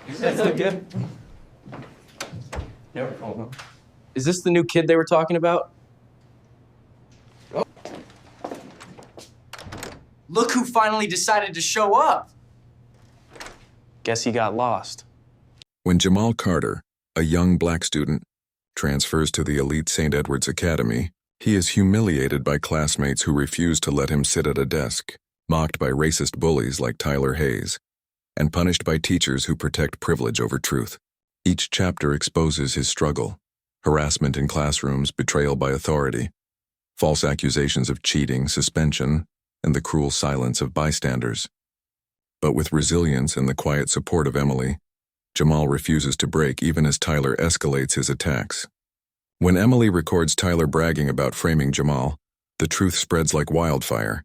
That's the kid? Is this the new kid they were talking about? Look who finally decided to show up. Guess he got lost. When Jamal Carter, a young black student, transfers to the elite St. Edward's Academy, he is humiliated by classmates who refuse to let him sit at a desk, mocked by racist bullies like Tyler Hayes, and punished by teachers who protect privilege over truth. Each chapter exposes his struggle: harassment in classrooms, betrayal by authority, false accusations of cheating, suspension, and the cruel silence of bystanders. But with resilience and the quiet support of Emily, Jamal refuses to break even as Tyler escalates his attacks. When Emily records Tyler bragging about framing Jamal, the truth spreads like wildfire,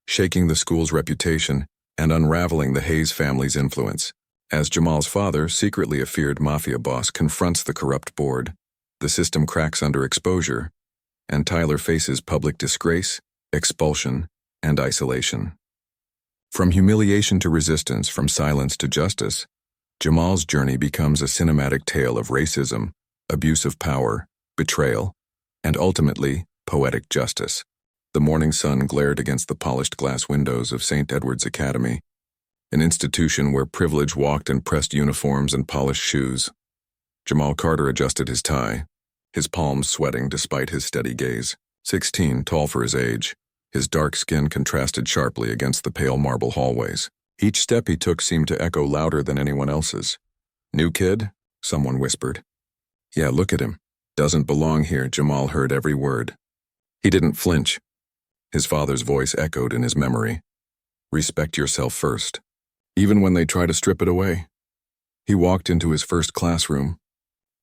shaking the school's reputation and unraveling the Hayes family's influence. As Jamal's father, secretly a feared Mafia boss, confronts the corrupt board, the system cracks under exposure, and Tyler faces public disgrace, expulsion, and isolation. From humiliation to resistance, from silence to justice, Jamal's journey becomes a cinematic tale of racism, abuse of power, betrayal, and ultimately, poetic justice. The morning sun glared against the polished glass windows of St. Edward's Academy, an institution where privilege walked in pressed uniforms and polished shoes. Jamal Carter adjusted his tie, his palms sweating despite his steady gaze. 16, tall for his age, his dark skin contrasted sharply against the pale marble hallways. Each step he took seemed to echo louder than anyone else's. "New kid?" someone whispered. "Yeah, look at him. Doesn't belong here," Jamal heard every word. He didn't flinch. His father's voice echoed in his memory. "Respect yourself first, even when they try to strip it away." He walked into his first classroom.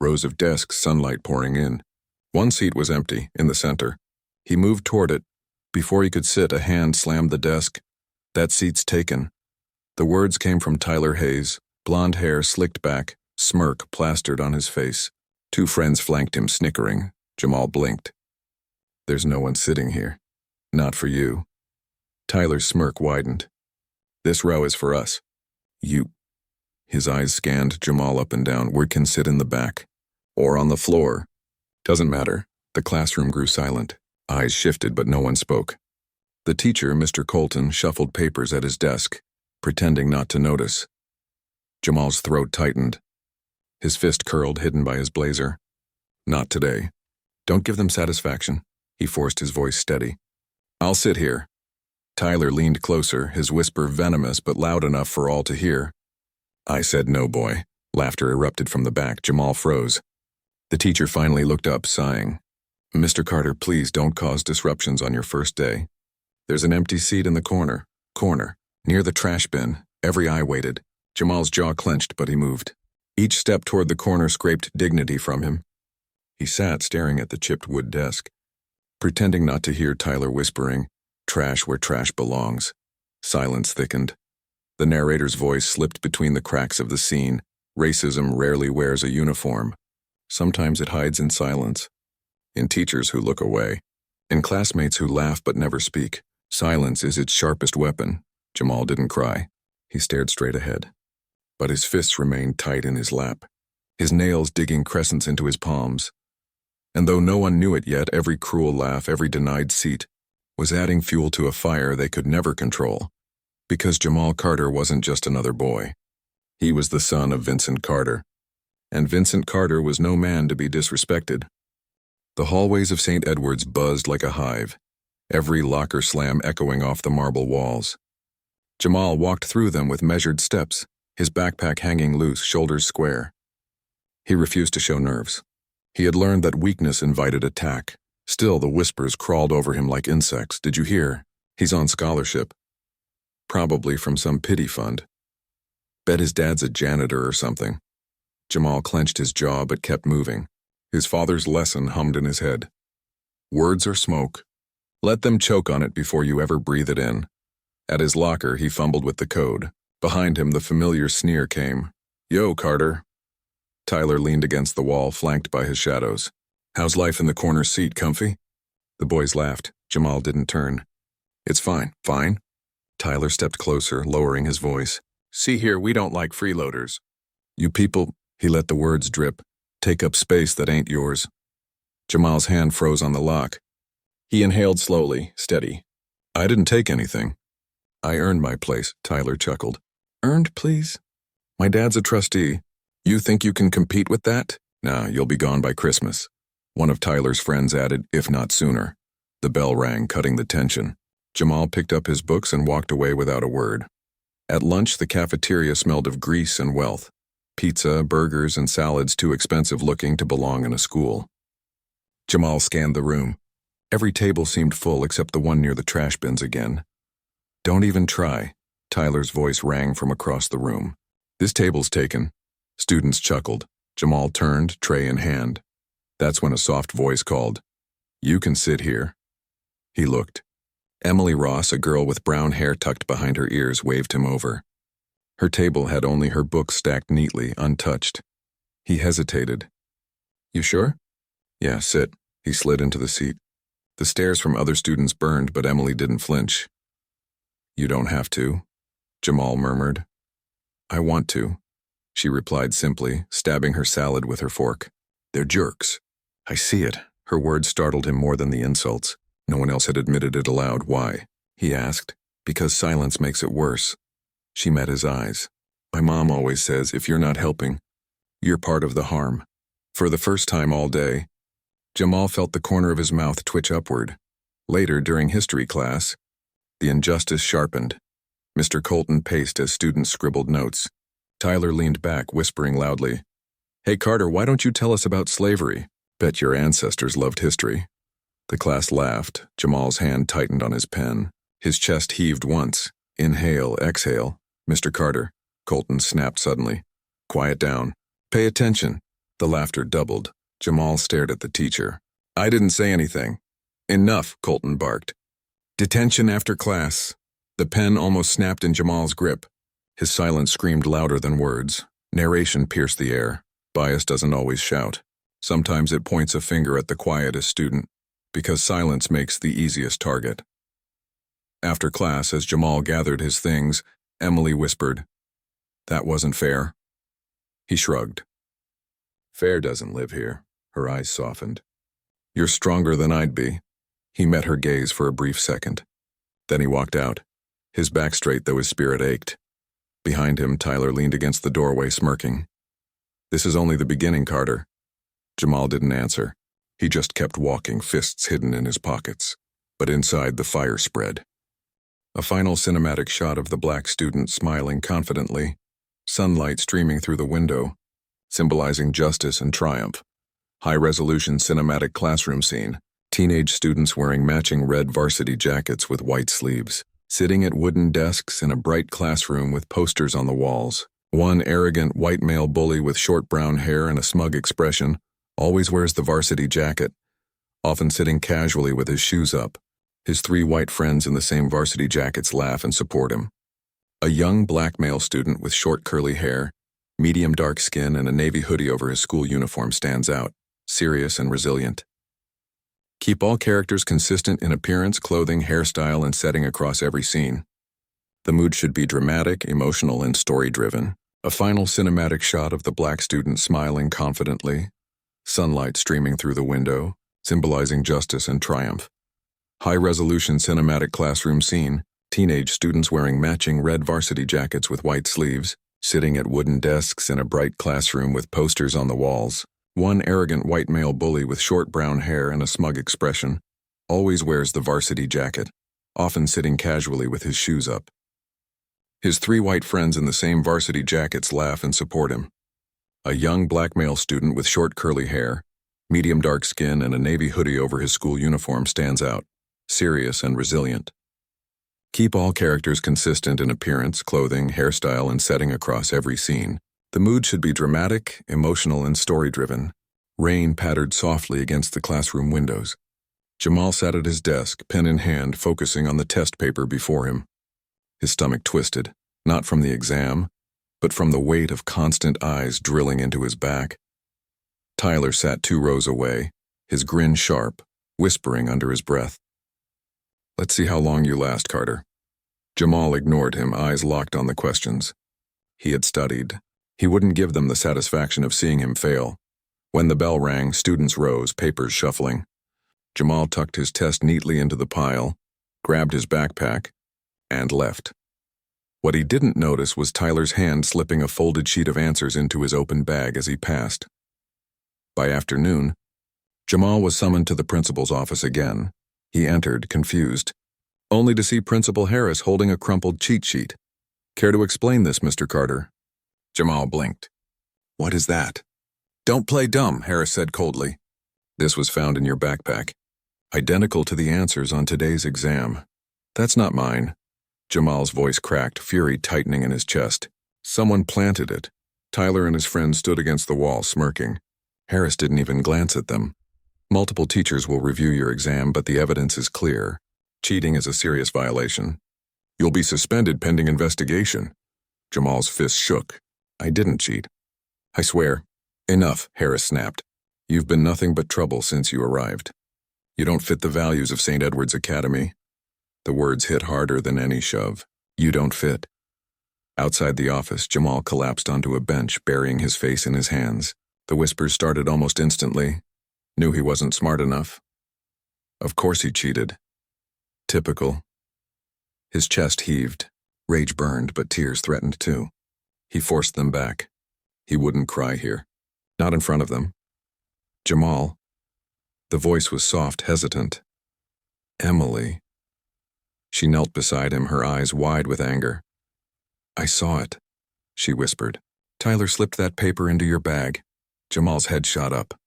Rows of desks, sunlight pouring in. One seat was empty, in the center. He moved toward it. Before he could sit, a hand slammed the desk. "That seat's taken." The words came from Tyler Hayes, blonde hair slicked back, smirk plastered on his face. Two friends flanked him, snickering. Jamal blinked. "There's no one sitting here. Not for you." Tyler's smirk widened. "This row is for us. You..." His eyes scanned Jamal up and down. "We can sit in the back. Or on the floor. Doesn't matter." The classroom grew silent. Eyes shifted, but no one spoke. The teacher, Mr. Colton, shuffled papers at his desk, pretending not to notice. Jamal's throat tightened. His fist curled, hidden by his blazer. "Not today. Don't give them satisfaction." He forced his voice steady. "I'll sit here." Tyler leaned closer, his whisper venomous but loud enough for all to hear. "I said no, boy." Laughter erupted from the back. Jamal froze. The teacher finally looked up, sighing. "Mr. Carter, please don't cause disruptions on your first day. There's an empty seat in the corner, near the trash bin." Every eye waited. Jamal's jaw clenched, but he moved. Each step toward the corner scraped dignity from him. He sat staring at the chipped wood desk, pretending not to hear Tyler whispering, "Trash where trash belongs." Silence thickened. The narrator's voice slipped between the cracks of the scene. "Racism rarely wears a uniform. Sometimes it hides in silence. In teachers who look away. In classmates who laugh but never speak. Silence is its sharpest weapon." Jamal didn't cry. He stared straight ahead. But his fists remained tight in his lap, his nails digging crescents into his palms. And though no one knew it yet, every cruel laugh, every denied seat, was adding fuel to a fire they could never control. Because Jamal Carter wasn't just another boy. He was the son of Vincent Carter. And Vincent Carter was no man to be disrespected. The hallways of St. Edward's buzzed like a hive, every locker slam echoing off the marble walls. Jamal walked through them with measured steps, his backpack hanging loose, shoulders square. He refused to show nerves. He had learned that weakness invited attack. Still, the whispers crawled over him like insects. "Did you hear? He's on scholarship. Probably from some pity fund. Bet his dad's a janitor or something." Jamal clenched his jaw but kept moving. His father's lesson hummed in his head. "Words are smoke. Let them choke on it before you ever breathe it in." At his locker, he fumbled with the code. Behind him, the familiar sneer came. "Yo, Carter." Tyler leaned against the wall, flanked by his shadows. "How's life in the corner seat, comfy?" The boys laughed. Jamal didn't turn. "It's fine." "Fine?" Tyler stepped closer, lowering his voice. "See here, we don't like freeloaders." You people, he let the words drip, take up space that ain't yours. Jamal's hand froze on the lock. He inhaled slowly, steady. I didn't take anything. I earned my place, Tyler chuckled. Earned, please? My dad's a trustee. You think you can compete with that? Nah, you'll be gone by Christmas. One of Tyler's friends added, if not sooner. The bell rang, cutting the tension. Jamal picked up his books and walked away without a word. At lunch, the cafeteria smelled of grease and wealth. Pizza, burgers, and salads too expensive looking to belong in a school. Jamal scanned the room. Every table seemed full except the one near the trash bins again. Don't even try. Tyler's voice rang from across the room. This table's taken. Students chuckled. Jamal turned, tray in hand. That's when a soft voice called, You can sit here. He looked. Emily Ross, a girl with brown hair tucked behind her ears, waved him over. Her table had only her books stacked neatly, untouched. He hesitated. You sure? Yeah, sit. He slid into the seat. The stares from other students burned, but Emily didn't flinch. You don't have to, Jamal murmured. I want to, she replied simply, stabbing her salad with her fork. They're jerks. I see it. Her words startled him more than the insults. No one else had admitted it aloud. Why? He asked. Because silence makes it worse. She met his eyes. My mom always says, if you're not helping, you're part of the harm. For the first time all day, Jamal felt the corner of his mouth twitch upward. Later, during history class, the injustice sharpened. Mr. Colton paced as students scribbled notes. Tyler leaned back, whispering loudly, Hey Carter, why don't you tell us about slavery? Bet your ancestors loved history. The class laughed. Jamal's hand tightened on his pen. His chest heaved once. Inhale, exhale. Mr. Carter, Colton snapped suddenly. Quiet down. Pay attention. The laughter doubled. Jamal stared at the teacher. I didn't say anything. Enough, Colton barked. Detention after class. The pen almost snapped in Jamal's grip. His silence screamed louder than words. Narration pierced the air. Bias doesn't always shout. Sometimes it points a finger at the quietest student, because silence makes the easiest target. After class, as Jamal gathered his things, Emily whispered, That wasn't fair. He shrugged. Fair doesn't live here. Her eyes softened. You're stronger than I'd be. He met her gaze for a brief second. Then he walked out, his back straight though his spirit ached. Behind him, Tyler leaned against the doorway, smirking. This is only the beginning, Carter. Jamal didn't answer. He just kept walking, fists hidden in his pockets. But inside, the fire spread. A final cinematic shot of the black student smiling confidently, sunlight streaming through the window, symbolizing justice and triumph. High-resolution cinematic classroom scene. Teenage students wearing matching red varsity jackets with white sleeves, sitting at wooden desks in a bright classroom with posters on the walls. One arrogant white male bully with short brown hair and a smug expression always wears the varsity jacket, often sitting casually with his shoes up. His three white friends in the same varsity jackets laugh and support him. A young black male student with short curly hair, medium dark skin, and a navy hoodie over his school uniform stands out, serious and resilient. Keep all characters consistent in appearance, clothing, hairstyle, and setting across every scene. The mood should be dramatic, emotional, and story-driven. A final cinematic shot of the black student smiling confidently, sunlight streaming through the window, symbolizing justice and triumph. High-resolution cinematic classroom scene, teenage students wearing matching red varsity jackets with white sleeves, sitting at wooden desks in a bright classroom with posters on the walls. One arrogant white male bully with short brown hair and a smug expression always wears the varsity jacket, often sitting casually with his shoes up. His three white friends in the same varsity jackets laugh and support him. A young black male student with short curly hair, medium dark skin, and a navy hoodie over his school uniform stands out, serious and resilient. Keep all characters consistent in appearance, clothing, hairstyle, and setting across every scene. The mood should be dramatic, emotional, and story-driven. Rain pattered softly against the classroom windows. Jamal sat at his desk, pen in hand, focusing on the test paper before him. His stomach twisted, not from the exam, but from the weight of constant eyes drilling into his back. Tyler sat 2 rows away, his grin sharp, whispering under his breath. Let's see how long you last, Carter. Jamal ignored him, eyes locked on the questions. He had studied, He wouldn't give them the satisfaction of seeing him fail. When the bell rang, students rose, papers shuffling. Jamal tucked his test neatly into the pile, grabbed his backpack, and left. What he didn't notice was Tyler's hand slipping a folded sheet of answers into his open bag as he passed. By afternoon, Jamal was summoned to the principal's office again. He entered, confused, only to see Principal Harris holding a crumpled cheat sheet. "Care to explain this, Mr. Carter?" Jamal blinked. "What is that?" "Don't play dumb," Harris said coldly. "This was found in your backpack. Identical to the answers on today's exam." "That's not mine." Jamal's voice cracked, fury tightening in his chest. "Someone planted it." Tyler and his friend stood against the wall, smirking. Harris didn't even glance at them. "Multiple teachers will review your exam, but the evidence is clear. Cheating is a serious violation. You'll be suspended pending investigation." Jamal's fist shook. "I didn't cheat. I swear." "Enough," Harris snapped. "You've been nothing but trouble since you arrived. You don't fit the values of St. Edward's Academy." The words hit harder than any shove. "You don't fit." Outside the office, Jamal collapsed onto a bench, burying his face in his hands. The whispers started almost instantly. Knew he wasn't smart enough. Of course he cheated. Typical. His chest heaved. Rage burned, but tears threatened too. He forced them back. He wouldn't cry here. Not in front of them. "Jamal." The voice was soft, hesitant. "Emily." She knelt beside him, her eyes wide with anger. "I saw it," she whispered. "Tyler slipped that paper into your bag." Jamal's head shot up.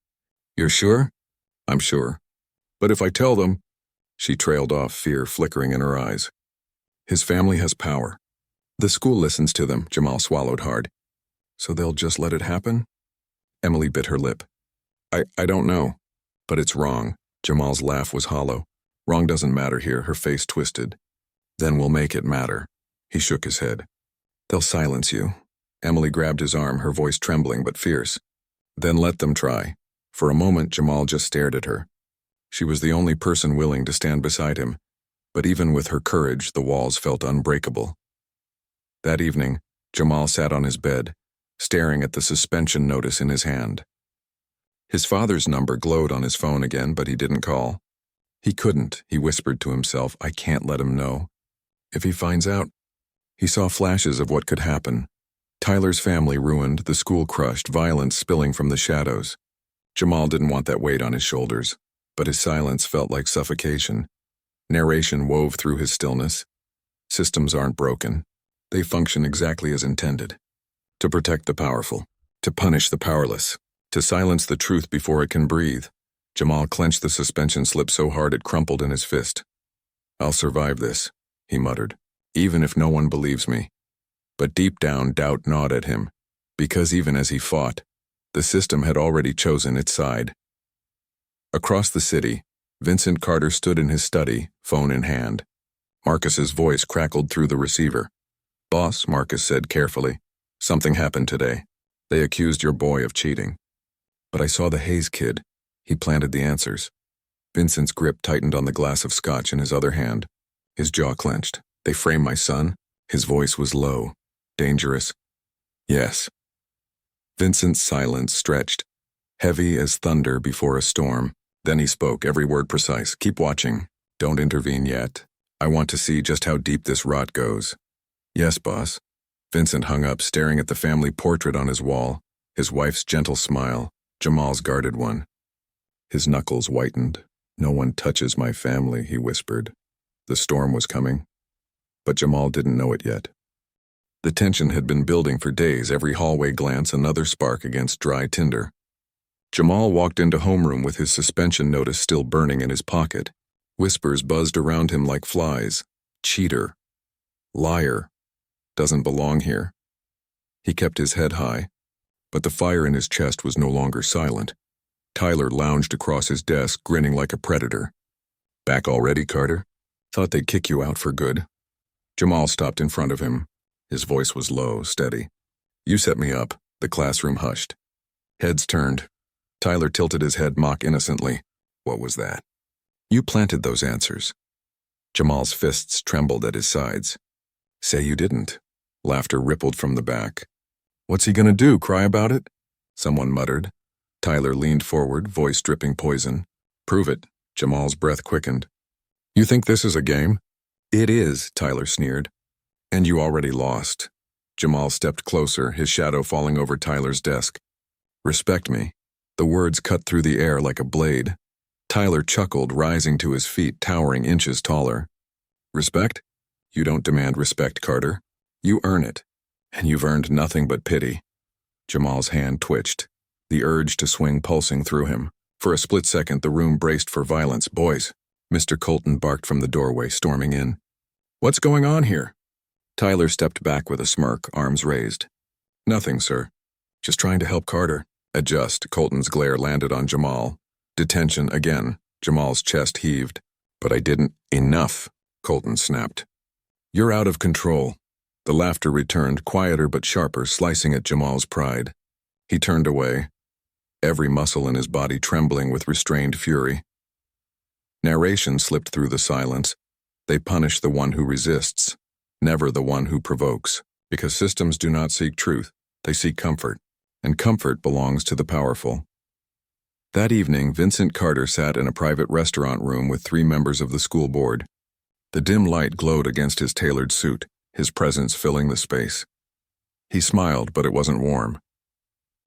"You're sure?" "I'm sure. But if I tell them—" She trailed off, fear flickering in her eyes. "His family has power. The school listens to them," Jamal swallowed hard. "So they'll just let it happen?" Emily bit her lip. I don't know. But it's wrong." Jamal's laugh was hollow. "Wrong doesn't matter here," her face twisted. "Then we'll make it matter." He shook his head. "They'll silence you." Emily grabbed his arm, her voice trembling but fierce. "Then let them try." For a moment, Jamal just stared at her. She was the only person willing to stand beside him, but even with her courage, the walls felt unbreakable. That evening, Jamal sat on his bed, staring at the suspension notice in his hand. His father's number glowed on his phone again, but he didn't call. He couldn't, he whispered to himself. "I can't let him know. If he finds out..." He saw flashes of what could happen. Tyler's family ruined, the school crushed, violence spilling from the shadows. Jamal didn't want that weight on his shoulders, but his silence felt like suffocation. Narration wove through his stillness. Systems aren't broken. They function exactly as intended. To protect the powerful. To punish the powerless. To silence the truth before it can breathe. Jamal clenched the suspension slip so hard it crumpled in his fist. "I'll survive this," he muttered, "even if no one believes me." But deep down, doubt gnawed at him, because even as he fought, the system had already chosen its side. Across the city, Vincent Carter stood in his study, phone in hand. Marcus's voice crackled through the receiver. "Boss," Marcus said carefully, "something happened today. They accused your boy of cheating." "But I saw the Hayes kid. He planted the answers." Vincent's grip tightened on the glass of scotch in his other hand. His jaw clenched. "They framed my son?" His voice was low, dangerous. "Yes." Vincent's silence stretched, heavy as thunder before a storm. Then he spoke, every word precise. "Keep watching. Don't intervene yet. I want to see just how deep this rot goes." "Yes, boss." Vincent hung up, staring at the family portrait on his wall, his wife's gentle smile, Jamal's guarded one. His knuckles whitened. "No one touches my family," he whispered. The storm was coming, but Jamal didn't know it yet. The tension had been building for days, every hallway glance another spark against dry tinder. Jamal walked into homeroom with his suspension notice still burning in his pocket. Whispers buzzed around him like flies. Cheater. Liar. Doesn't belong here. He kept his head high, but the fire in his chest was no longer silent. Tyler lounged across his desk, grinning like a predator. "Back already, Carter? Thought they'd kick you out for good." Jamal stopped in front of him. His voice was low, steady. "You set me up." The classroom hushed. Heads turned. Tyler tilted his head mock innocently. "What was that?" "You planted those answers." Jamal's fists trembled at his sides. "Say you didn't." Laughter rippled from the back. What's he gonna do, cry about it? Someone muttered. Tyler leaned forward, voice dripping poison. Prove it. Jamal's breath quickened. You think this is a game? It is, Tyler sneered. And you already lost. Jamal stepped closer, his shadow falling over Tyler's desk. Respect me. The words cut through the air like a blade. Tyler chuckled, rising to his feet, towering inches taller. Respect? You don't demand respect, Carter. You earn it. And you've earned nothing but pity. Jamal's hand twitched, the urge to swing pulsing through him. For a split second, the room braced for violence. Boys, Mr. Colton barked from the doorway, storming in. What's going on here? Tyler stepped back with a smirk, arms raised. Nothing, sir. Just trying to help Carter. Adjust. Colton's glare landed on Jamal. Detention again. Jamal's chest heaved. But I didn't. Enough, Colton snapped. You're out of control. The laughter returned, quieter but sharper, slicing at Jamal's pride. He turned away, every muscle in his body trembling with restrained fury. Narration slipped through the silence. They punish the one who resists, never the one who provokes, because systems do not seek truth, they seek comfort, and comfort belongs to the powerful. That evening, Vincent Carter sat in a private restaurant room with 3 members of the school board. The dim light glowed against his tailored suit, his presence filling the space. He smiled, but it wasn't warm.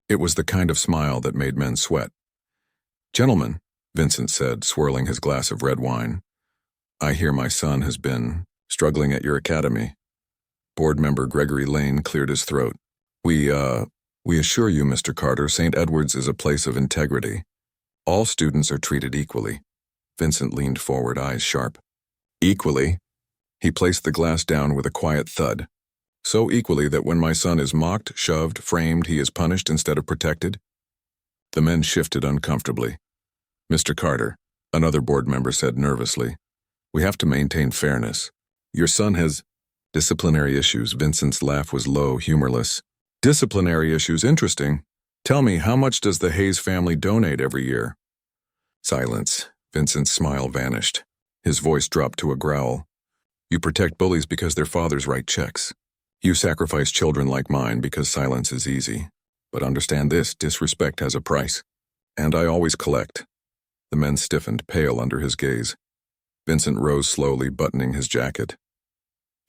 It was the kind of smile that made men sweat. Gentlemen, Vincent said, swirling his glass of red wine, I hear my son has been struggling at your academy. Board member Gregory Lane cleared his throat. We assure you, Mr. Carter, St. Edward's is a place of integrity. All students are treated equally. Vincent leaned forward, eyes sharp. Equally? He placed the glass down with a quiet thud. So equally that when my son is mocked, shoved, framed, he is punished instead of protected? The men shifted uncomfortably. Mr. Carter, another board member said nervously, we have to maintain fairness. Your son has disciplinary issues. Vincent's laugh was low, humorless. Disciplinary issues, interesting. Tell me, how much does the Hayes family donate every year? Silence. Vincent's smile vanished. His voice dropped to a growl. You protect bullies because their fathers write checks. You sacrifice children like mine because silence is easy. But understand this, disrespect has a price. And I always collect. The men stiffened, pale under his gaze. Vincent rose slowly, buttoning his jacket.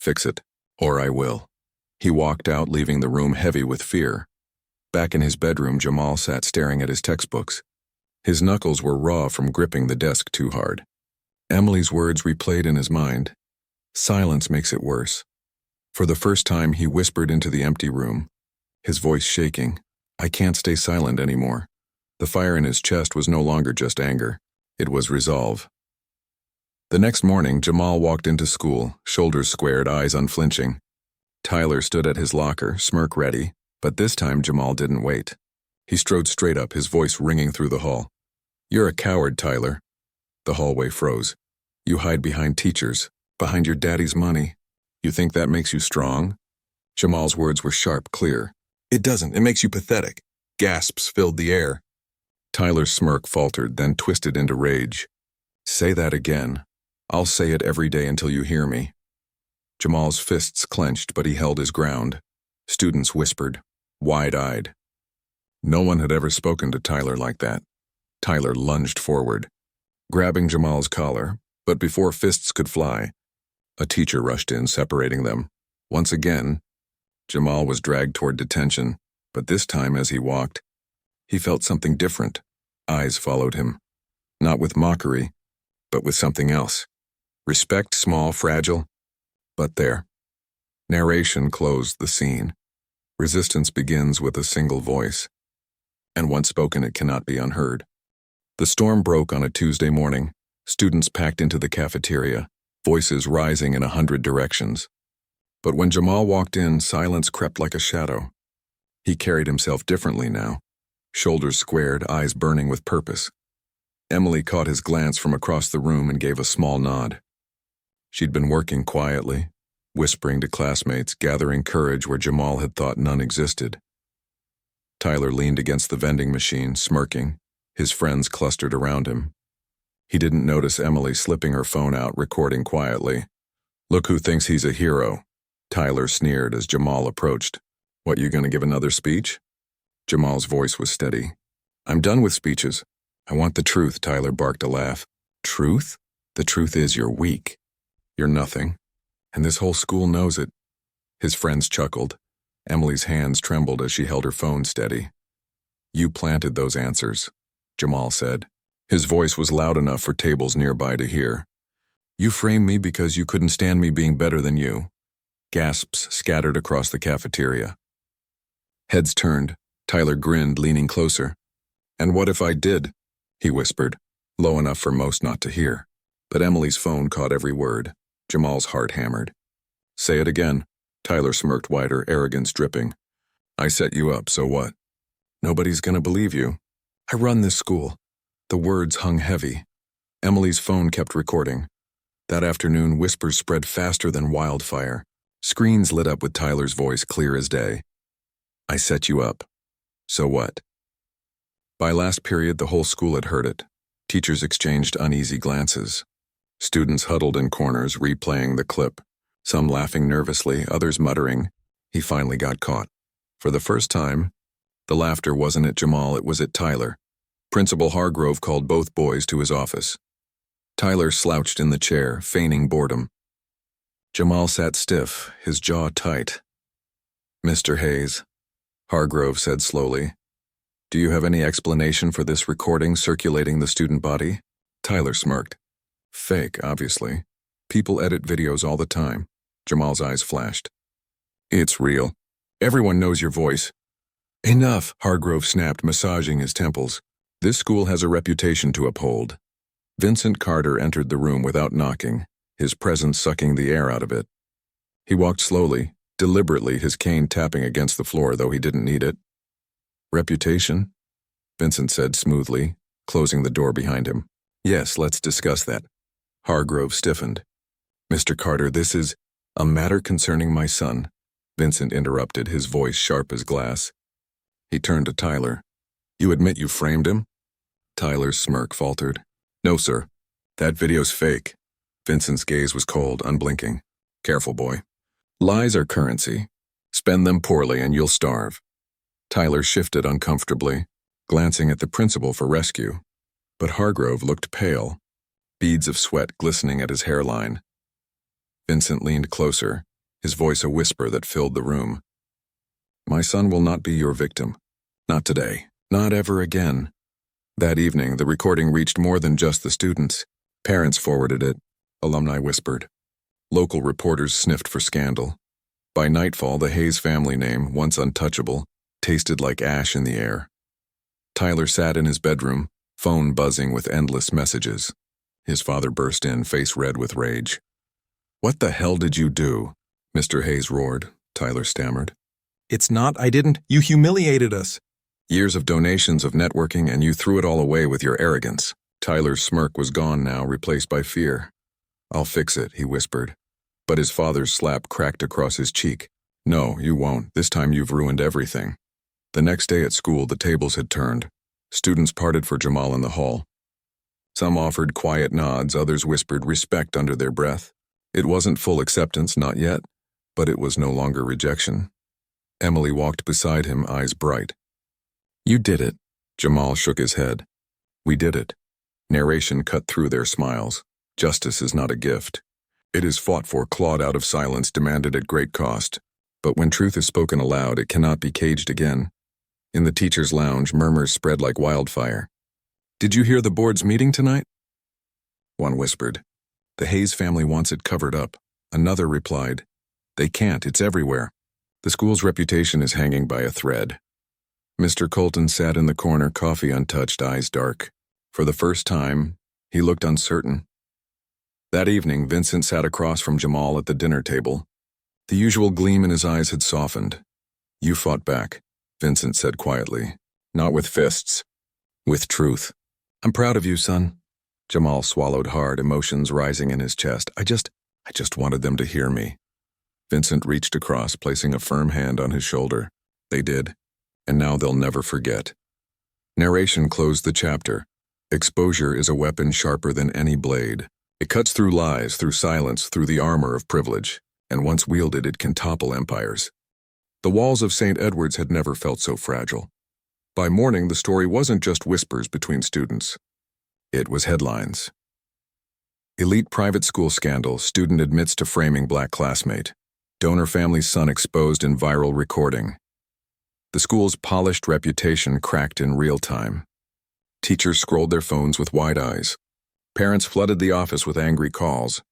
Fix it, or I will. He walked out, leaving the room heavy with fear. Back in his bedroom, Jamal sat staring at his textbooks. His knuckles were raw from gripping the desk too hard. Emily's words replayed in his mind. Silence makes it worse. For the first time, he whispered into the empty room, his voice shaking. I can't stay silent anymore. The fire in his chest was no longer just anger. It was resolve. The next morning, Jamal walked into school, shoulders squared, eyes unflinching. Tyler stood at his locker, smirk ready, but this time Jamal didn't wait. He strode straight up, his voice ringing through the hall. You're a coward, Tyler. The hallway froze. You hide behind teachers, behind your daddy's money. You think that makes you strong? Jamal's words were sharp, clear. It doesn't. It makes you pathetic. Gasps filled the air. Tyler's smirk faltered, then twisted into rage. Say that again. I'll say it every day until you hear me. Jamal's fists clenched, but he held his ground. Students whispered, wide-eyed. No one had ever spoken to Tyler like that. Tyler lunged forward, grabbing Jamal's collar, but before fists could fly, a teacher rushed in, separating them. Once again, Jamal was dragged toward detention, but this time as he walked, he felt something different. Eyes followed him, not with mockery, but with something else. Respect, small, fragile, but there. Narration closed the scene. Resistance begins with a single voice, and once spoken it cannot be unheard. The storm broke on a Tuesday morning. Students packed into the cafeteria, voices rising in 100 directions. But when Jamal walked in, silence crept like a shadow. He carried himself differently now, shoulders squared, eyes burning with purpose. Emily caught his glance from across the room and gave a small nod. She'd been working quietly, whispering to classmates, gathering courage where Jamal had thought none existed. Tyler leaned against the vending machine, smirking, his friends clustered around him. He didn't notice Emily slipping her phone out, recording quietly. Look who thinks he's a hero, Tyler sneered as Jamal approached. What, you gonna give another speech? Jamal's voice was steady. I'm done with speeches. I want the truth, Tyler barked a laugh. Truth? The truth is you're weak. You're nothing. And this whole school knows it. His friends chuckled. Emily's hands trembled as she held her phone steady. You planted those answers, Jamal said. His voice was loud enough for tables nearby to hear. You framed me because you couldn't stand me being better than you. Gasps scattered across the cafeteria. Heads turned. Tyler grinned, leaning closer. And what if I did? He whispered, low enough for most not to hear. But Emily's phone caught every word. Jamal's heart hammered. Say it again. Tyler smirked wider, arrogance dripping. I set you up, so what? Nobody's gonna believe you. I run this school. The words hung heavy. Emily's phone kept recording. That afternoon, whispers spread faster than wildfire. Screens lit up with Tyler's voice clear as day. I set you up. So what? By last period, the whole school had heard it. Teachers exchanged uneasy glances. Students huddled in corners, replaying the clip. Some laughing nervously, others muttering. He finally got caught. For the first time, the laughter wasn't at Jamal, it was at Tyler. Principal Hargrove called both boys to his office. Tyler slouched in the chair, feigning boredom. Jamal sat stiff, his jaw tight. Mr. Hayes, Hargrove said slowly, do you have any explanation for this recording circulating the student body? Tyler smirked. Fake, obviously. People edit videos all the time. Jamal's eyes flashed. It's real. Everyone knows your voice. Enough, Hargrove snapped, massaging his temples. This school has a reputation to uphold. Vincent Carter entered the room without knocking, his presence sucking the air out of it. He walked slowly, deliberately, his cane tapping against the floor, though he didn't need it. Reputation? Vincent said smoothly, closing the door behind him. Yes, let's discuss that. Hargrove stiffened. Mr. Carter, this is a matter concerning my son, Vincent interrupted, his voice sharp as glass. He turned to Tyler. You admit you framed him? Tyler's smirk faltered. No, sir. That video's fake. Vincent's gaze was cold, unblinking. Careful, boy. Lies are currency. Spend them poorly and you'll starve. Tyler shifted uncomfortably, glancing at the principal for rescue. But Hargrove looked pale, beads of sweat glistening at his hairline. Vincent leaned closer, his voice a whisper that filled the room. My son will not be your victim. Not today. Not ever again. That evening, the recording reached more than just the students. Parents forwarded it. Alumni whispered. Local reporters sniffed for scandal. By nightfall, the Hayes family name, once untouchable, tasted like ash in the air. Tyler sat in his bedroom, phone buzzing with endless messages. His father burst in, face red with rage. What the hell did you do? Mr. Hayes roared. Tyler stammered. It's not, I didn't. You humiliated us. Years of donations, of networking, and you threw it all away with your arrogance. Tyler's smirk was gone now, replaced by fear. I'll fix it, he whispered. But his father's slap cracked across his cheek. No, you won't. This time you've ruined everything. The next day at school, the tables had turned. Students parted for Jamal in the hall. Some offered quiet nods, others whispered respect under their breath. It wasn't full acceptance, not yet, but it was no longer rejection. Emily walked beside him, eyes bright. You did it. Jamal shook his head. We did it. Narration cut through their smiles. Justice is not a gift. It is fought for, clawed out of silence, demanded at great cost. But when truth is spoken aloud, it cannot be caged again. In the teacher's lounge, murmurs spread like wildfire. Did you hear the board's meeting tonight? One whispered. The Hayes family wants it covered up. Another replied. They can't, it's everywhere. The school's reputation is hanging by a thread. Mr. Colton sat in the corner, coffee untouched, eyes dark. For the first time, he looked uncertain. That evening, Vincent sat across from Jamal at the dinner table. The usual gleam in his eyes had softened. You fought back, Vincent said quietly. Not with fists. With truth. I'm proud of you, son. Jamal swallowed hard, emotions rising in his chest. I just wanted them to hear me. Vincent reached across, placing a firm hand on his shoulder. They did, and now they'll never forget. Narration closed the chapter. Exposure is a weapon sharper than any blade. It cuts through lies, through silence, through the armor of privilege, and once wielded, it can topple empires. The walls of St. Edward's had never felt so fragile. By morning, the story wasn't just whispers between students. It was headlines. Elite private school scandal, student admits to framing black classmate. Donor family's son exposed in viral recording. The school's polished reputation cracked in real time. Teachers scrolled their phones with wide eyes. Parents flooded the office with angry calls.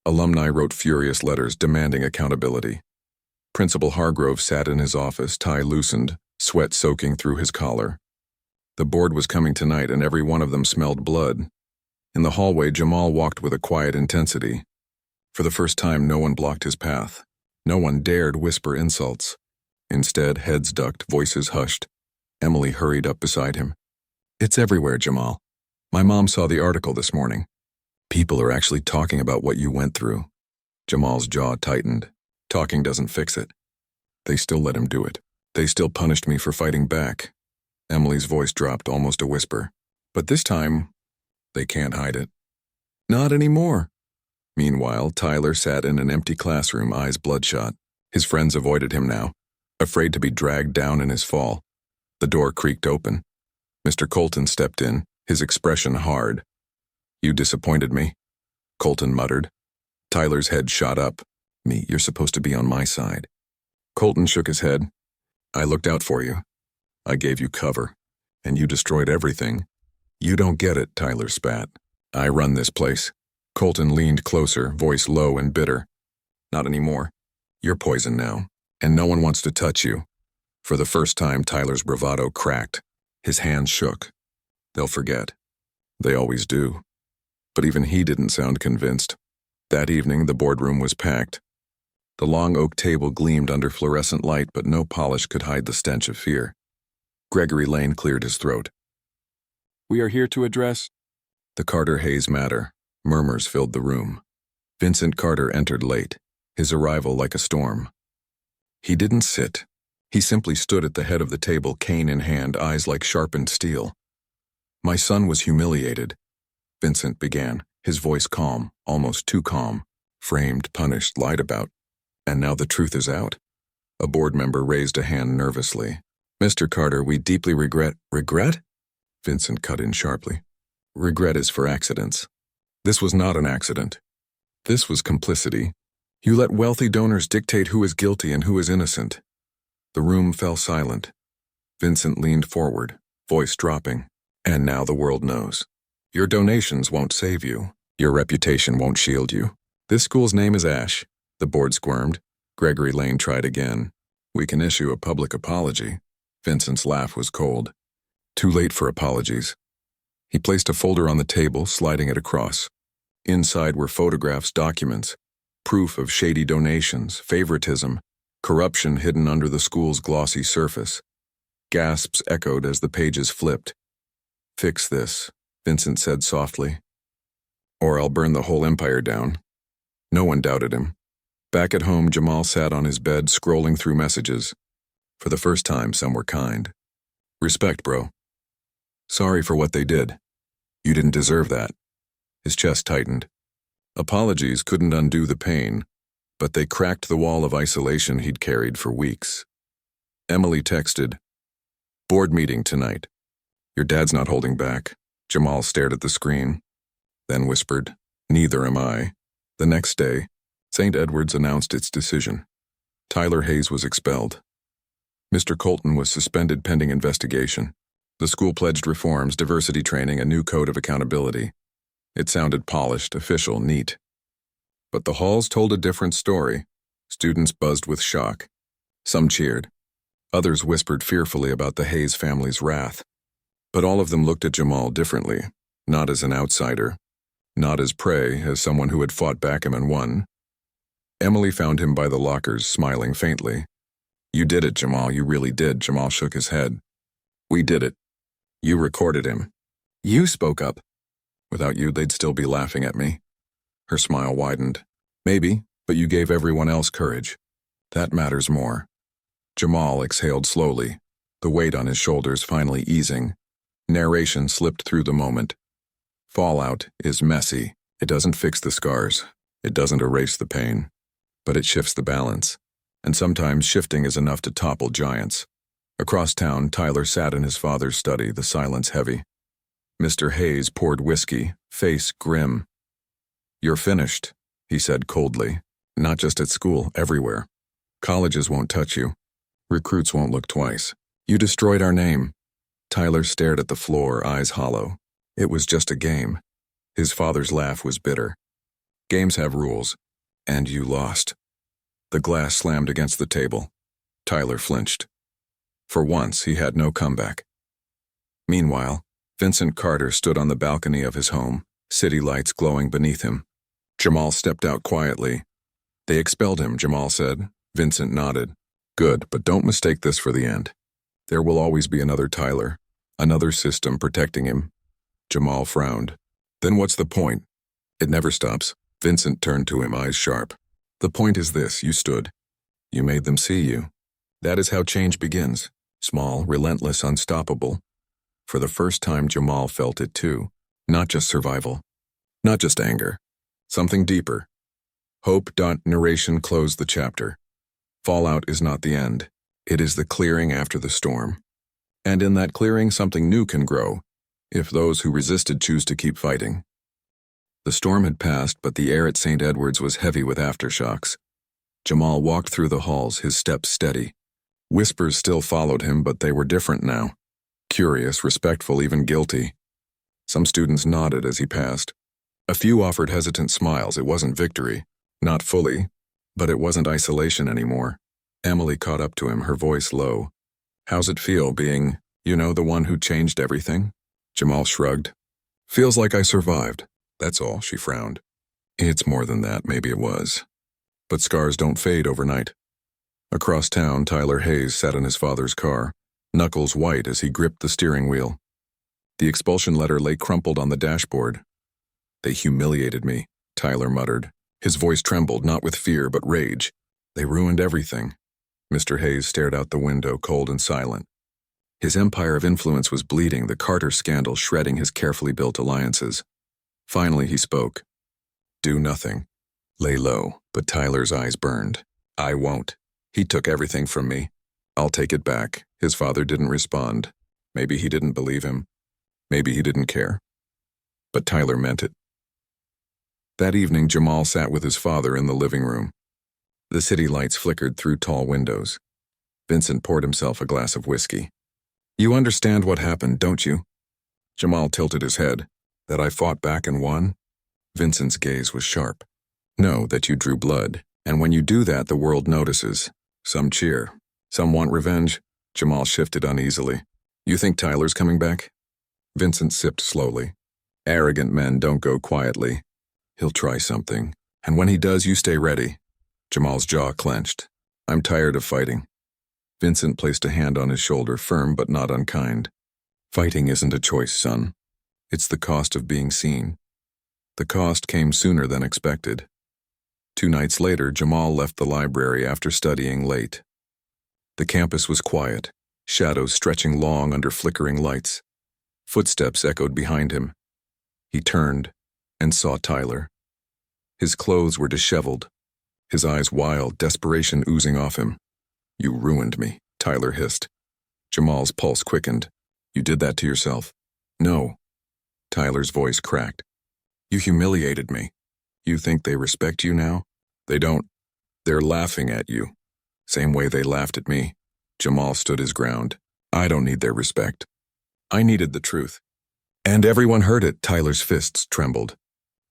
Alumni wrote furious letters demanding accountability. Principal Hargrove sat in his office, tie loosened, sweat soaking through his collar. The board was coming tonight and every one of them smelled blood. In the hallway, Jamal walked with a quiet intensity. For the first time, no one blocked his path. No one dared whisper insults. Instead, heads ducked, voices hushed. Emily hurried up beside him. "It's everywhere, Jamal. My mom saw the article this morning. People are actually talking about what you went through." Jamal's jaw tightened. Talking doesn't fix it. They still let him do it. They still punished me for fighting back. Emily's voice dropped, almost a whisper. But this time, they can't hide it. Not anymore. Meanwhile, Tyler sat in an empty classroom, eyes bloodshot. His friends avoided him now, afraid to be dragged down in his fall. The door creaked open. Mr. Colton stepped in, his expression hard. "You disappointed me," Colton muttered. Tyler's head shot up. "Me, you're supposed to be on my side." Colton shook his head. "I looked out for you. I gave you cover, and you destroyed everything." "You don't get it," Tyler spat. "I run this place." Colton leaned closer, voice low and bitter. "Not anymore. You're poison now, and no one wants to touch you." For the first time, Tyler's bravado cracked. His hands shook. "They'll forget. They always do." But even he didn't sound convinced. That evening, the boardroom was packed. The long oak table gleamed under fluorescent light, but no polish could hide the stench of fear. Gregory Lane cleared his throat. "We are here to address the Carter Hayes matter." Murmurs filled the room. Vincent Carter entered late, his arrival like a storm. He didn't sit. He simply stood at the head of the table, cane in hand, eyes like sharpened steel. "My son was humiliated," Vincent began, his voice calm, almost too calm. "Framed, punished, lied about. And now the truth is out." A board member raised a hand nervously. "Mr. Carter, we deeply regret—" "Regret?" Vincent cut in sharply. "Regret is for accidents. This was not an accident. This was complicity. You let wealthy donors dictate who is guilty and who is innocent." The room fell silent. Vincent leaned forward, voice dropping. "And now the world knows. Your donations won't save you. Your reputation won't shield you. This school's name is ash." The board squirmed. Gregory Lane tried again. "We can issue a public apology." Vincent's laugh was cold. "Too late for apologies." He placed a folder on the table, sliding it across. Inside were photographs, documents, proof of shady donations, favoritism, corruption hidden under the school's glossy surface. Gasps echoed as the pages flipped. "Fix this," Vincent said softly. "Or I'll burn the whole empire down." No one doubted him. Back at home, Jamal sat on his bed, scrolling through messages. For the first time, some were kind. "Respect, bro. Sorry for what they did. You didn't deserve that." His chest tightened. Apologies couldn't undo the pain, but they cracked the wall of isolation he'd carried for weeks. Emily texted, "Board meeting tonight. Your dad's not holding back." Jamal stared at the screen, then whispered, "Neither am I." The next day, St. Edward's announced its decision. Tyler Hayes was expelled. Mr. Colton was suspended pending investigation. The school pledged reforms, diversity training, a new code of accountability. It sounded polished, official, neat. But the halls told a different story. Students buzzed with shock. Some cheered. Others whispered fearfully about the Hayes family's wrath. But all of them looked at Jamal differently, not as an outsider, not as prey, as someone who had fought back and won. Emily found him by the lockers, smiling faintly. "You did it, Jamal, you really did." Jamal shook his head. "We did it. You recorded him. You spoke up. Without you, they'd still be laughing at me." Her smile widened. "Maybe, but you gave everyone else courage. That matters more." Jamal exhaled slowly, the weight on his shoulders finally easing. Narration slipped through the moment. Fallout is messy. It doesn't fix the scars. It doesn't erase the pain. But it shifts the balance. and sometimes shifting is enough to topple giants. Across town, Tyler sat in his father's study, the silence heavy. Mr. Hayes poured whiskey, face grim. "You're finished," he said coldly. "Not just at school, everywhere. Colleges won't touch you. Recruits won't look twice. You destroyed our name." Tyler stared at the floor, eyes hollow. It was just a game. His father's laugh was bitter. "Games have rules, and you lost." The glass slammed against the table. Tyler flinched. For once, he had no comeback. Meanwhile, Vincent Carter stood on the balcony of his home, city lights glowing beneath him. Jamal stepped out quietly. "They expelled him," Jamal said. Vincent nodded. "Good, but don't mistake this for the end. There will always be another Tyler, another system protecting him." Jamal frowned. "Then what's the point?" "It never stops." Vincent turned to him, eyes sharp. "The point is this: you stood. You made them see you. That is how change begins. Small, relentless, unstoppable. For the first time, Jamal felt it too. Not just survival. Not just anger. Something deeper. Hope. Narration closed the chapter. Fallout is not the end. It is the clearing after the storm. And in that clearing, something new can grow, if those who resisted choose to keep fighting. The storm had passed, but the air at St. Edward's was heavy with aftershocks. Jamal walked through the halls, his steps steady. Whispers still followed him, but they were different now. Curious, respectful, even guilty. Some students nodded as he passed. A few offered hesitant smiles. It wasn't victory. Not fully. But it wasn't isolation anymore. Emily caught up to him, her voice low. "How's it feel being, the one who changed everything?" Jamal shrugged. "Feels like I survived. That's all," she frowned. "It's more than that, maybe it was. But scars don't fade overnight." Across town, Tyler Hayes sat in his father's car, knuckles white as he gripped the steering wheel. The expulsion letter lay crumpled on the dashboard. "They humiliated me," Tyler muttered. His voice trembled, not with fear, but rage. "They ruined everything." Mr. Hayes stared out the window, cold and silent. His empire of influence was bleeding, the Carter scandal shredding his carefully built alliances. Finally, he spoke. "Do nothing. Lay low." But Tyler's eyes burned. "I won't. He took everything from me. I'll take it back." His father didn't respond. Maybe he didn't believe him. Maybe he didn't care. But Tyler meant it. That evening, Jamal sat with his father in the living room. The city lights flickered through tall windows. Vincent poured himself a glass of whiskey. "You understand what happened, don't you?" Jamal tilted his head. "That I fought back and won?" Vincent's gaze was sharp. "No, that you drew blood. And when you do that, the world notices. Some cheer. Some want revenge." Jamal shifted uneasily. "You think Tyler's coming back?" Vincent sipped slowly. "Arrogant men don't go quietly. He'll try something. And when he does, you stay ready." Jamal's jaw clenched. "I'm tired of fighting." Vincent placed a hand on his shoulder, firm but not unkind. "Fighting isn't a choice, son. It's the cost of being seen." The cost came sooner than expected. 2 nights later, Jamal left the library after studying late. The campus was quiet, shadows stretching long under flickering lights. Footsteps echoed behind him. He turned and saw Tyler. His clothes were disheveled, his eyes wild, desperation oozing off him. "You ruined me," Tyler hissed. Jamal's pulse quickened. "You did that to yourself." "No." Tyler's voice cracked. "You humiliated me. You think they respect you now? They don't. They're laughing at you. Same way they laughed at me." Jamal stood his ground. "I don't need their respect. I needed the truth." And everyone heard it. Tyler's fists trembled.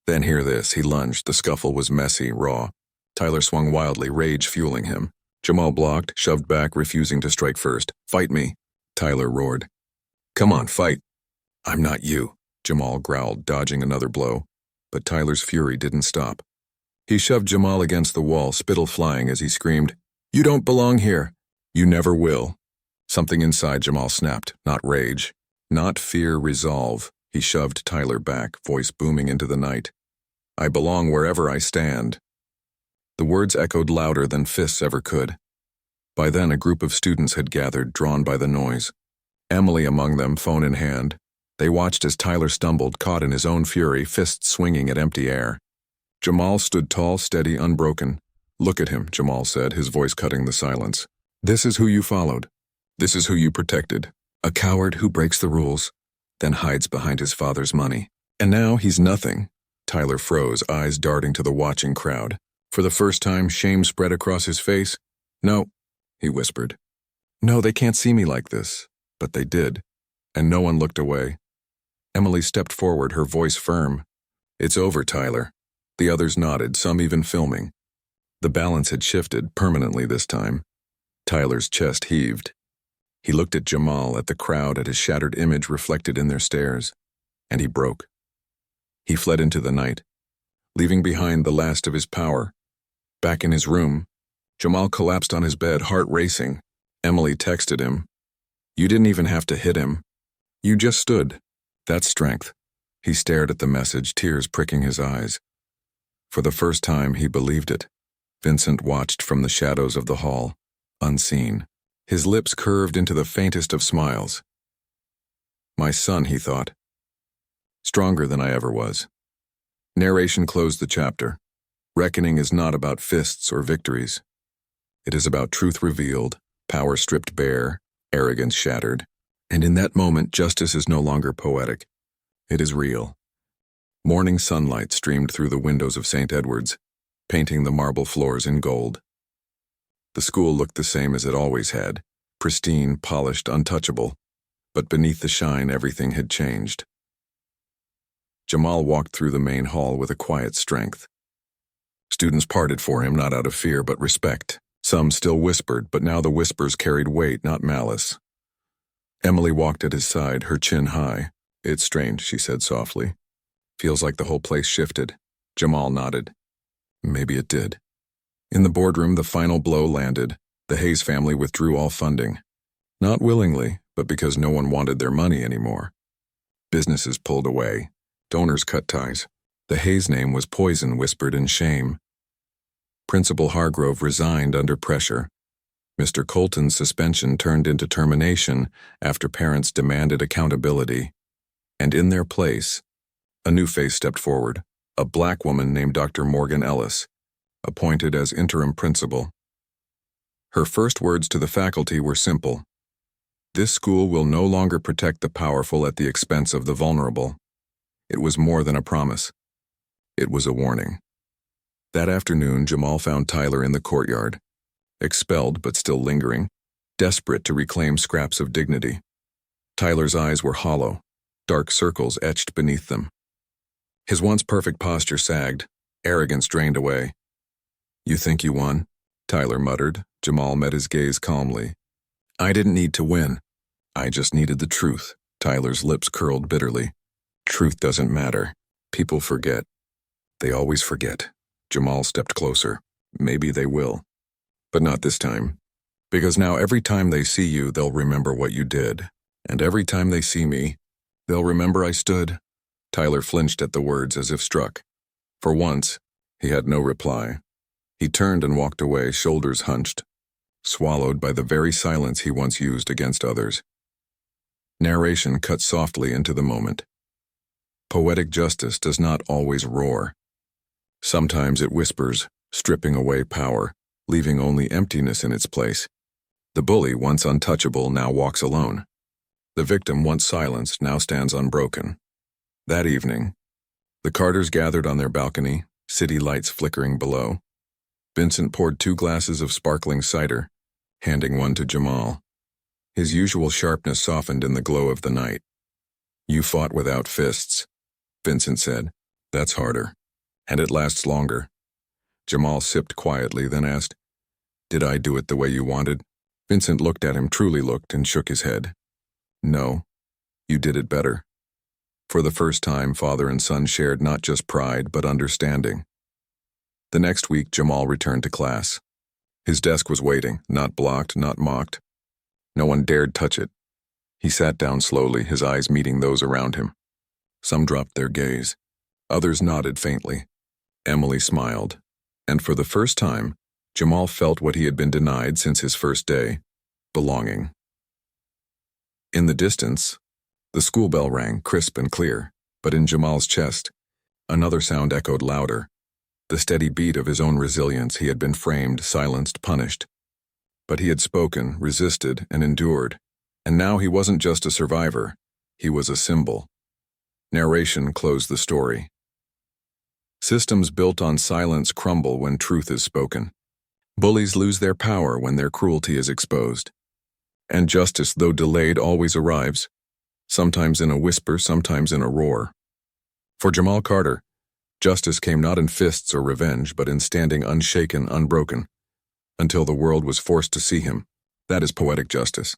"Then hear this." He lunged. The scuffle was messy, raw. Tyler swung wildly, rage fueling him. Jamal blocked, shoved back, refusing to strike first. "Fight me," Tyler roared. "Come on, fight." "I'm not you," Jamal growled, dodging another blow. But Tyler's fury didn't stop. He shoved Jamal against the wall, spittle flying as he screamed, "You don't belong here. You never will." Something inside Jamal snapped, not rage, not fear, resolve. He shoved Tyler back, voice booming into the night. "I belong wherever I stand." The words echoed louder than fists ever could. By then, a group of students had gathered, drawn by the noise. Emily among them, phone in hand. They watched as Tyler stumbled, caught in his own fury, fists swinging at empty air. Jamal stood tall, steady, unbroken. Look at him, Jamal said, his voice cutting the silence. This is who you followed. This is who you protected. A coward who breaks the rules, then hides behind his father's money. And now he's nothing. Tyler froze, eyes darting to the watching crowd. For the first time, shame spread across his face. No, he whispered. No, they can't see me like this. But they did. And no one looked away. Emily stepped forward, her voice firm. It's over, Tyler. The others nodded, some even filming. The balance had shifted permanently this time. Tyler's chest heaved. He looked at Jamal, at the crowd, at his shattered image reflected in their stares. And he broke. He fled into the night, leaving behind the last of his power. Back in his room, Jamal collapsed on his bed, heart racing. Emily texted him. You didn't even have to hit him. You just stood. That's strength. He stared at the message, tears pricking his eyes. For the first time, he believed it. Vincent watched from the shadows of the hall, unseen. His lips curved into the faintest of smiles. My son, he thought. Stronger than I ever was. Narration closed the chapter. Reckoning is not about fists or victories. It is about truth revealed, power stripped bare, arrogance shattered. And in that moment, justice is no longer poetic. It is real. Morning sunlight streamed through the windows of St. Edward's, painting the marble floors in gold. The school looked the same as it always had, pristine, polished, untouchable. But beneath the shine, everything had changed. Jamal walked through the main hall with a quiet strength. Students parted for him, not out of fear, but respect. Some still whispered, but now the whispers carried weight, not malice. Emily walked at his side, her chin high. It's strange, she said softly. Feels like the whole place shifted. Jamal nodded. Maybe it did. In the boardroom, the final blow landed. The Hayes family withdrew all funding. Not willingly, but because no one wanted their money anymore. Businesses pulled away. Donors cut ties. The Hayes name was poison whispered in shame. Principal Hargrove resigned under pressure. Mr. Colton's suspension turned into termination after parents demanded accountability. And in their place, a new face stepped forward, a black woman named Dr. Morgan Ellis, appointed as interim principal. Her first words to the faculty were simple. This school will no longer protect the powerful at the expense of the vulnerable. It was more than a promise. It was a warning. That afternoon, Jamal found Tyler in the courtyard, expelled but still lingering, desperate to reclaim scraps of dignity. Tyler's eyes were hollow, dark circles etched beneath them. His once perfect posture sagged, arrogance drained away. You think you won? Tyler muttered. Jamal met his gaze calmly. I didn't need to win. I just needed the truth. Tyler's lips curled bitterly. Truth doesn't matter. People forget. They always forget. Jamal stepped closer. Maybe they will. But not this time. Because now every time they see you, they'll remember what you did. And every time they see me, they'll remember I stood. Tyler flinched at the words as if struck. For once, he had no reply. He turned and walked away, shoulders hunched, swallowed by the very silence he once used against others. Narration cut softly into the moment. Poetic justice does not always roar. Sometimes it whispers, stripping away power, leaving only emptiness in its place. The bully, once untouchable, now walks alone. The victim, once silenced, now stands unbroken. That evening, the Carters gathered on their balcony, city lights flickering below. Vincent poured 2 glasses of sparkling cider, handing one to Jamal. His usual sharpness softened in the glow of the night. You fought without fists, Vincent said. That's harder. And it lasts longer. Jamal sipped quietly, then asked, Did I do it the way you wanted? Vincent looked at him, truly looked, and shook his head. No, you did it better. For the first time, father and son shared not just pride, but understanding. The next week, Jamal returned to class. His desk was waiting, not blocked, not mocked. No one dared touch it. He sat down slowly, his eyes meeting those around him. Some dropped their gaze. Others nodded faintly. Emily smiled. And for the first time, Jamal felt what he had been denied since his first day, belonging. In the distance, the school bell rang, crisp and clear, but in Jamal's chest, another sound echoed louder. The steady beat of his own resilience. He had been framed, silenced, punished. But he had spoken, resisted, and endured. And now he wasn't just a survivor. He was a symbol. Narration closed the story. Systems built on silence crumble when truth is spoken. Bullies lose their power when their cruelty is exposed. And justice, though delayed, always arrives, sometimes in a whisper, sometimes in a roar. For Jamal Carter, justice came not in fists or revenge, but in standing unshaken, unbroken, until the world was forced to see him. That is poetic justice.